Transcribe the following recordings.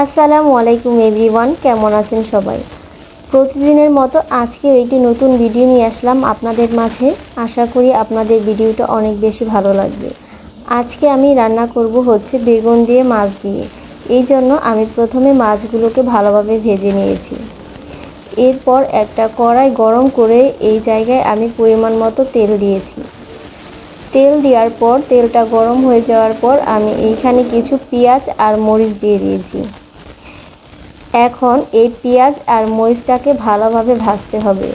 আসসালামু আলাইকুম এভরিওয়ান, কেমন আছেন সবাই? প্রতিদিনের মতো আজকেও একটি নতুন ভিডিও নিয়ে আসলাম আপনাদের মাঝে। আশা করি আপনাদের ভিডিওটা অনেক বেশি ভালো লাগবে। আজকে আমি রান্না করব হচ্ছে বেগুন দিয়ে মাছ দিয়ে। এই জন্য আমি প্রথমে মাছগুলোকে ভালোভাবে ভেজে নিয়েছি। এরপর একটা কড়াই গরম করে এই জায়গায় আমি পরিমাণ মতো তেল দিয়েছি। তেল দেওয়ার পর তেলটা গরম হয়ে যাওয়ার পর আমি এইখানে কিছু পেঁয়াজ আর মরিচ দিয়ে দিয়েছি। এখন এই পেঁয়াজ আর মরিচটাকে ভালোভাবে ভাজতে হবে।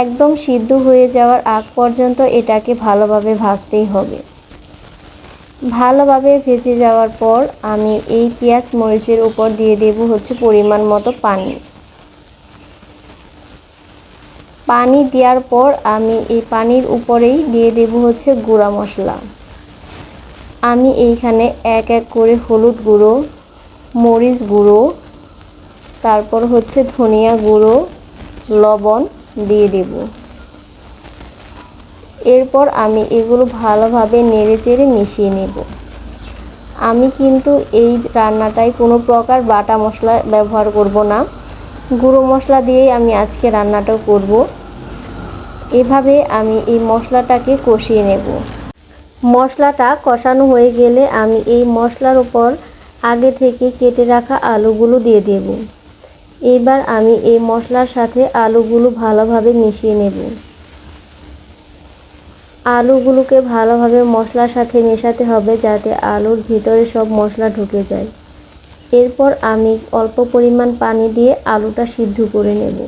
একদম সিদ্ধ হয়ে যাওয়ার আগ পর্যন্ত এটাকে ভালোভাবে ভাজতেই হবে। ভালোভাবে ভেজে যাওয়ার পর আমি এই পেঁয়াজ মরিচের উপর দিয়ে দেব হচ্ছে পরিমাণ মতো পানি। পানি দেওয়ার পর আমি এই পানির উপরেই দিয়ে দেব হচ্ছে গুঁড়া মশলা। আমি এইখানে এক এক করে হলুদ গুঁড়ো, মরিচ গুঁড়ো, তারপর হচ্ছে ধনিয়া গুঁড়ো, লবণ দিয়ে দেব। এরপর আমি এগুলো ভালোভাবে নেড়েচেড়ে মিশিয়ে নেব। আমি কিন্তু এই রান্নাটায় কোনো প্রকার বাটা মশলা ব্যবহার করব না, গুঁড়ো মশলা দিয়েই আমি আজকে রান্নাটা করব। এভাবে আমি এই মশলাটাকে কষিয়ে নেব। মশলাটা কষানো হয়ে গেলে আমি এই মশলার উপর আগে থেকে কেটে রাখা আলুগুলো দিয়ে দেব। এবার আমি এই মশলার সাথে আলুগুলো ভালোভাবে মিশিয়ে নেব। আলুগুলোকে ভালোভাবে মশলার সাথে মেশাতে হবে যাতে আলুর ভিতরে সব মশলা ঢুকে যায়। এরপর আমি অল্প পরিমাণ পানি দিয়ে আলুটা সিদ্ধ করে নেব।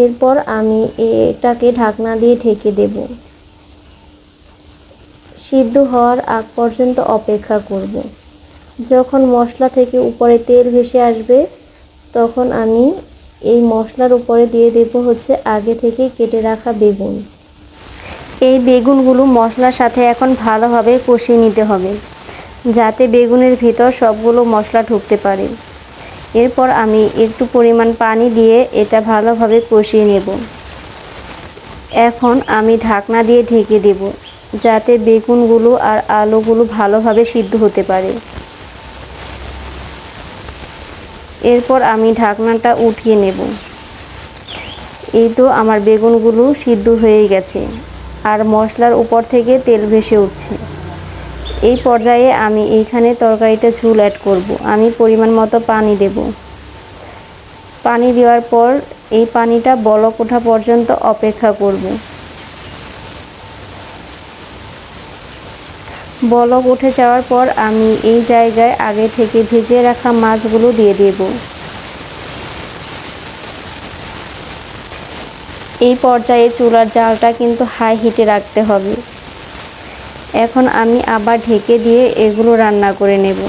এরপর আমি এটাকে ঢাকনা দিয়ে ঢেকে দেব। সিদ্ধ হওয়ার আগ পর্যন্ত অপেক্ষা করব। যখন মশলা থেকে উপরে তেল ভেসে আসবে তখন আমি এই মশলার উপরে দিয়ে দেব হচ্ছে আগে থেকে কেটে রাখা বেগুন। এই বেগুনগুলো মশলার সাথে এখন ভালোভাবে কষিয়ে নিতে হবে যাতে বেগুনের ভিতর সবগুলো মশলা ঢুকতে পারে। এরপর আমি একটু পরিমাণ পানি দিয়ে এটা ভালোভাবে কষিয়ে নেব। এখন আমি ঢাকনা দিয়ে ঢেকে দেব যাতে বেগুনগুলো আর আলুগুলো ভালোভাবে সিদ্ধ হতে পারে। এরপর আমি ঢাকনাটা উঠিয়ে নেব। এই তো আমার বেগুনগুলো সিদ্ধ হয়ে গেছে আর মশলার উপর থেকে তেল ভেসে উঠছে। এই পর্যায়ে আমি এইখানে তরকারিতে ঝোল অ্যাড করব। আমি পরিমাণ মতো পানি দেব। পানি দেওয়ার পর এই পানিটা বলক ওঠা পর্যন্ত অপেক্ষা করব। বলক উঠে যাওয়ার পর আমি এই জায়গায় আগে থেকে ভেজে রাখা মাছগুলো দিয়ে দেব। এই পর্যায়ে চুলার জালটা কিন্তু হাই হিটে রাখতে হবে। এখন আমি আবার ঢেকে দিয়ে এগুলো রান্না করে নেব।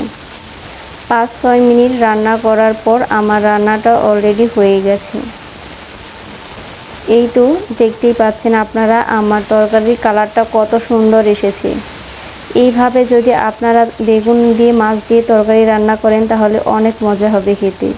5-6 মিনিট রান্না করার পর আমার রান্নাটা অলরেডি হয়ে গেছে। এই তো দেখতেই পাচ্ছেন আপনারা আমার তরকারির কালারটা কত সুন্দর এসেছে। এইভাবে যদি আপনারা বেগুন দিয়ে মাছ দিয়ে তরকারি রান্না করেন তাহলে অনেক মজা হবে খেতে।